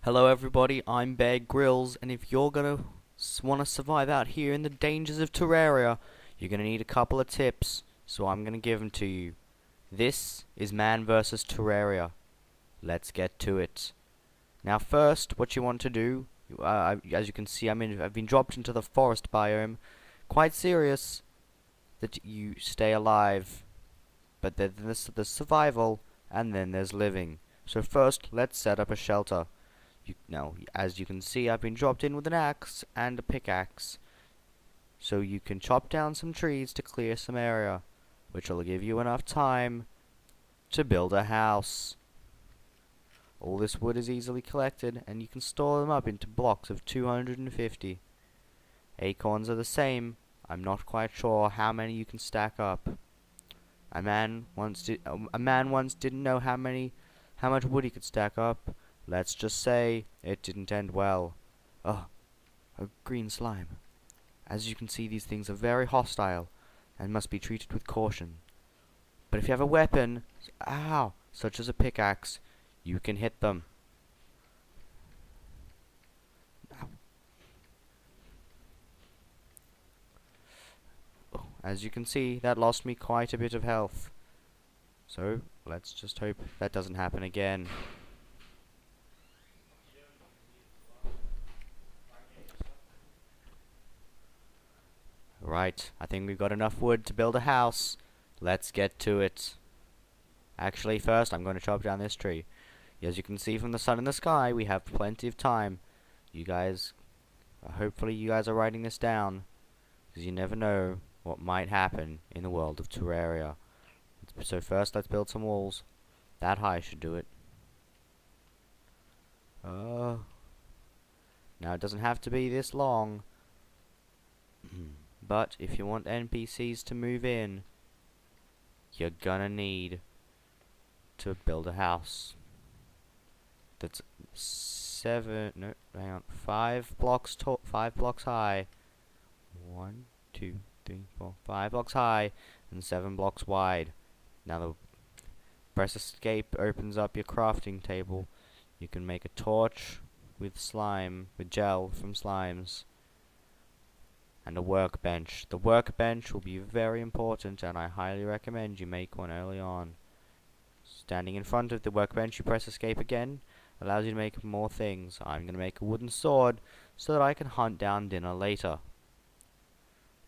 Hello everybody, I'm Bear Grylls, and if you're gonna want to survive out here in the dangers of Terraria, you're gonna need a couple of tips, so I'm gonna give them to you. This is Man vs Terraria. Let's get to it. Now first, what you want to do, as you can see, I've been dropped into the forest biome. Quite serious that you stay alive, but then there's survival, and then there's living. So first, let's set up a shelter. Now, as you can see, I've been dropped in with an axe and a pickaxe, so you can chop down some trees to clear some area, which will give you enough time to build a house. All this wood is easily collected, and you can store them up into blocks of 250. Acorns are the same. I'm not quite sure how many you can stack up. A man once didn't know how much wood he could stack up. Let's just say it didn't end well. Oh, a green slime. As you can see, these things are very hostile and must be treated with caution. But if you have a weapon, such as a pickaxe, you can hit them. Ow. Oh, as you can see, that lost me quite a bit of health. So, let's just hope that doesn't happen again. Right, I think we've got enough wood to build a house. Let's get to it. Actually, first I'm going to chop down this tree. As you can see from the sun in the sky, we have plenty of time. Hopefully you guys are writing this down, because you never know what might happen in the world of Terraria. So first, let's build some walls. That high should do it. Now it doesn't have to be this long. But if you want NPCs to move in, you're gonna need to build a house that's 5 blocks high. 1, 2, 3, 4, 5 blocks high and 7 blocks wide. Now press escape opens up your crafting table. You can make a torch with gel from slimes. And a workbench. The workbench will be very important, and I highly recommend you make one early on. Standing in front of the workbench, you press escape again. Allows you to make more things. I'm going to make a wooden sword so that I can hunt down dinner later.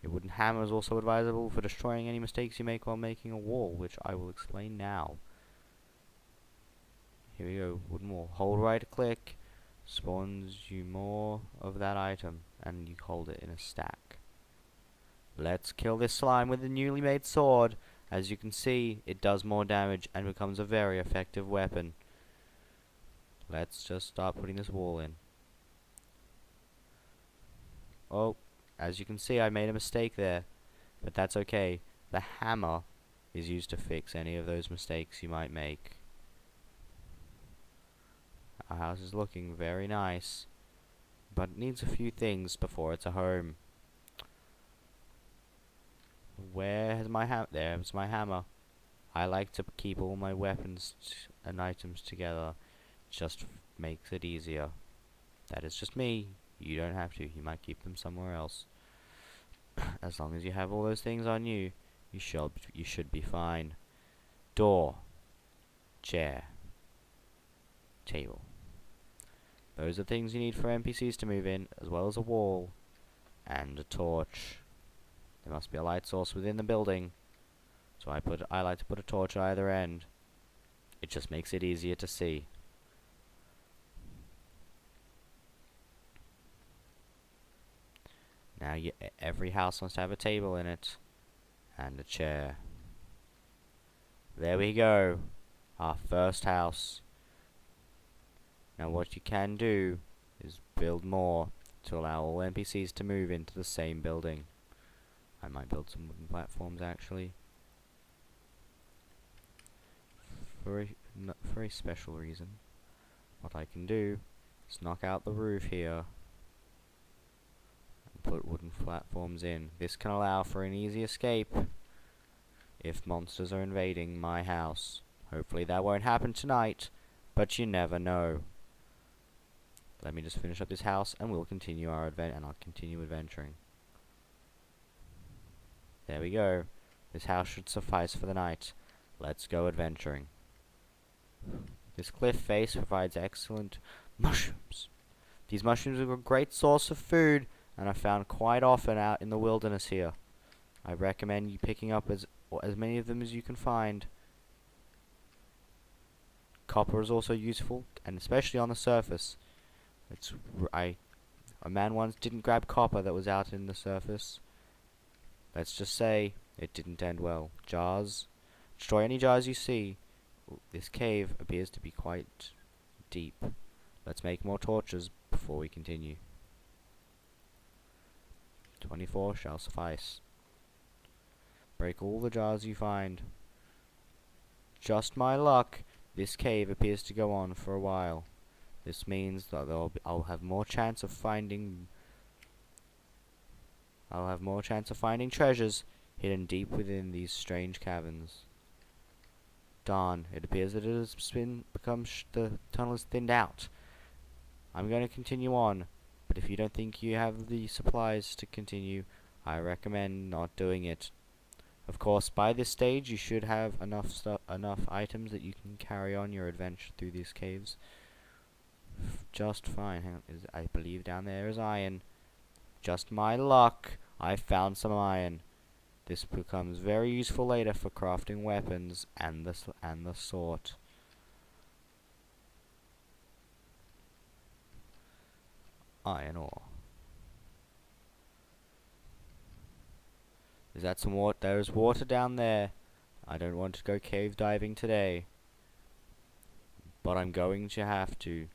A wooden hammer is also advisable for destroying any mistakes you make while making a wall, which I will explain now. Here we go, wooden wall. Hold right click, spawns you more of that item, and you hold it in a stack. Let's kill this slime with the newly made sword. As you can see, it does more damage and becomes a very effective weapon. Let's just start putting this wall in. Oh, as you can see, I made a mistake there, but that's okay. The hammer is used to fix any of those mistakes you might make. Our house is looking very nice, but it needs a few things before it's a home. Where's my hammer? There's my hammer. I like to keep all my weapons and items together. Just makes it easier. That is just me. You don't have to. You might keep them somewhere else. As long as you have all those things on you, you should be fine. Door, chair, table. Those are things you need for NPCs to move in, as well as a wall and a torch. There must be a light source within the building, so I like to put a torch at either end. It just makes it easier to see. Now every house must have a table in it and a chair. There we go, our first house. Now what you can do is build more to allow all NPCs to move into the same building. I might build some wooden platforms actually. For a special reason. What I can do is knock out the roof here and put wooden platforms in. This can allow for an easy escape if monsters are invading my house. Hopefully that won't happen tonight, but you never know. Let me just finish up this house, and we'll continue our and I'll continue adventuring. There we go. This house should suffice for the night. Let's go adventuring. This cliff face provides excellent mushrooms. These mushrooms are a great source of food, and are found quite often out in the wilderness here. I recommend you picking up as many of them as you can find. Copper is also useful, and especially on the surface. A man once didn't grab copper that was out in the surface. Let's just say it didn't end well. Jars. Destroy any jars you see. This cave appears to be quite deep. Let's make more torches before we continue. 24 shall suffice. Break all the jars you find. Just my luck, this cave appears to go on for a while. This means that I'll have more chance of finding treasures hidden deep within these strange caverns. Darn, it appears that the tunnel is thinned out. I'm going to continue on, but if you don't think you have the supplies to continue, I recommend not doing it. Of course, by this stage, you should have enough items that you can carry on your adventure through these caves just fine. Hang on, I believe down there is iron. Just my luck, I found some iron. This becomes very useful later for crafting weapons and the sword. Iron ore. Is that some water? There is water down there. I don't want to go cave diving today, but I'm going to have to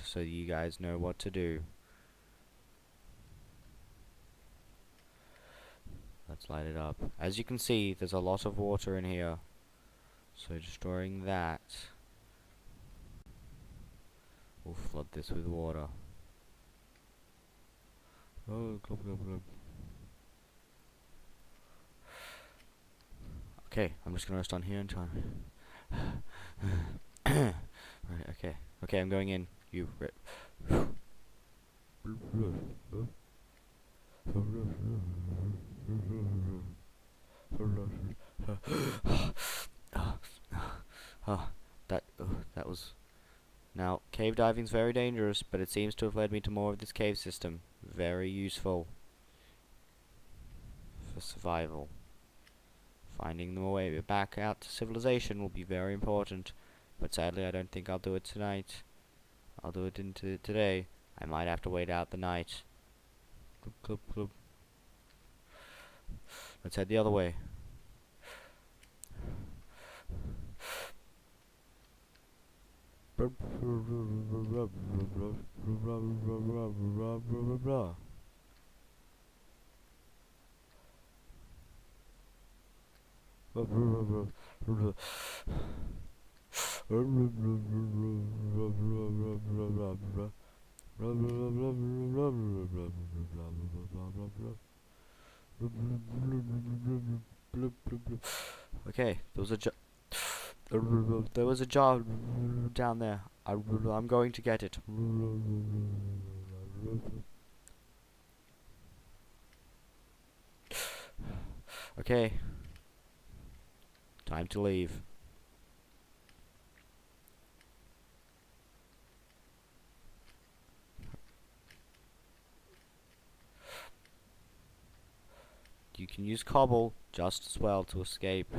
so you guys know what to do. Let's light it up. As you can see, there's a lot of water in here, so destroying that will flood this with water. Oh, glub, glub, glub. Okay, I'm just gonna rest on here until right, okay. Okay, I'm going in. You that was. Now, cave diving's very dangerous, but it seems to have led me to more of this cave system. Very useful for survival. Finding the way back out to civilization will be very important, but sadly I don't think I'll do it tonight. I'll do it into today. I might have to wait out the night. Club, club, club. Let's head the other way. Okay, there was a jar down there. I'm going to get it. Okay, time to leave. You can use cobble just as well to escape.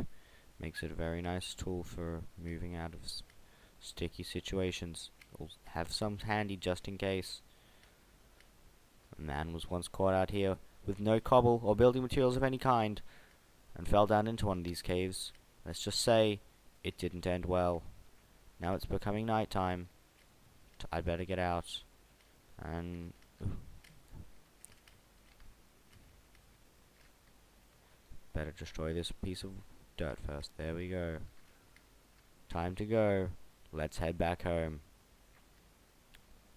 Makes it a very nice tool for moving out of sticky situations. We'll have some handy just in case. A man was once caught out here with no cobble or building materials of any kind and fell down into one of these caves. Let's just say it didn't end well. Now it's becoming night time. I'd better get out and better destroy this piece of dirt first. There we go. Time to go. Let's head back home.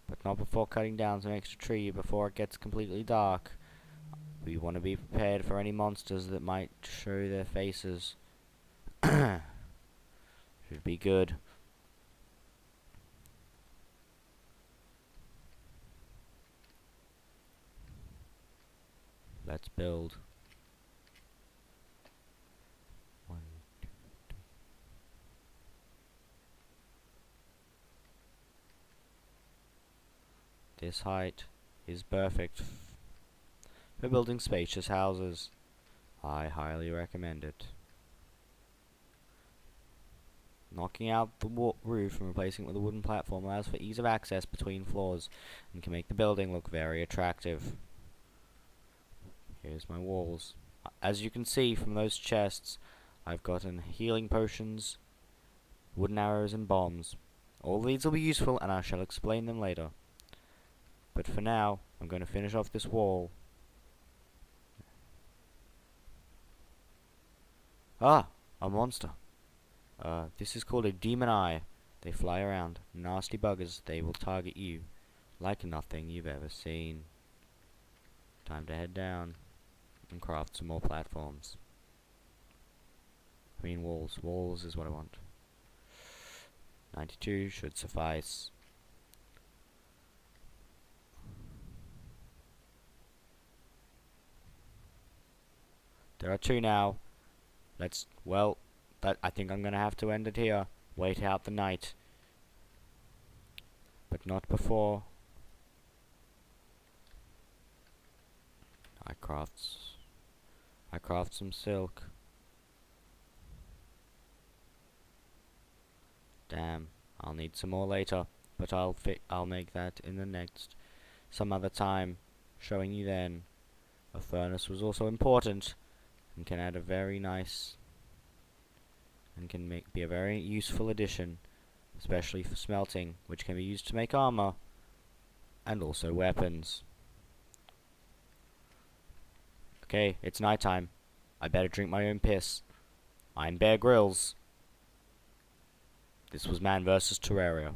But not before cutting down some extra tree before it gets completely dark. We want to be prepared for any monsters that might show their faces. Should be good. let's build. One. This height is perfect for building spacious houses. I highly recommend it. Knocking out the roof and replacing it with a wooden platform allows for ease of access between floors and can make the building look very attractive. Here's my walls. As you can see from those chests, I've gotten healing potions, wooden arrows and bombs. All these will be useful and I shall explain them later. But for now, I'm going to finish off this wall. Ah! A monster. This is called a demon eye. They fly around. Nasty buggers. They will target you like nothing you've ever seen. Time to head down and craft some more platforms. I mean walls. Walls is what I want. 92 should suffice. There are 2 now. I think I'm gonna have to end it here. Wait out the night. But not before I craft some silk. Damn, I'll need some more later, but I'll make that in the next some other time, showing you then. A furnace was also important and can add a very nice and can be a very useful addition, especially for smelting, which can be used to make armor and also weapons. Okay, it's nighttime. I better drink my own piss. I'm Bear Grylls. This was Man vs. Terraria.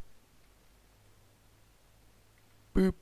Boop.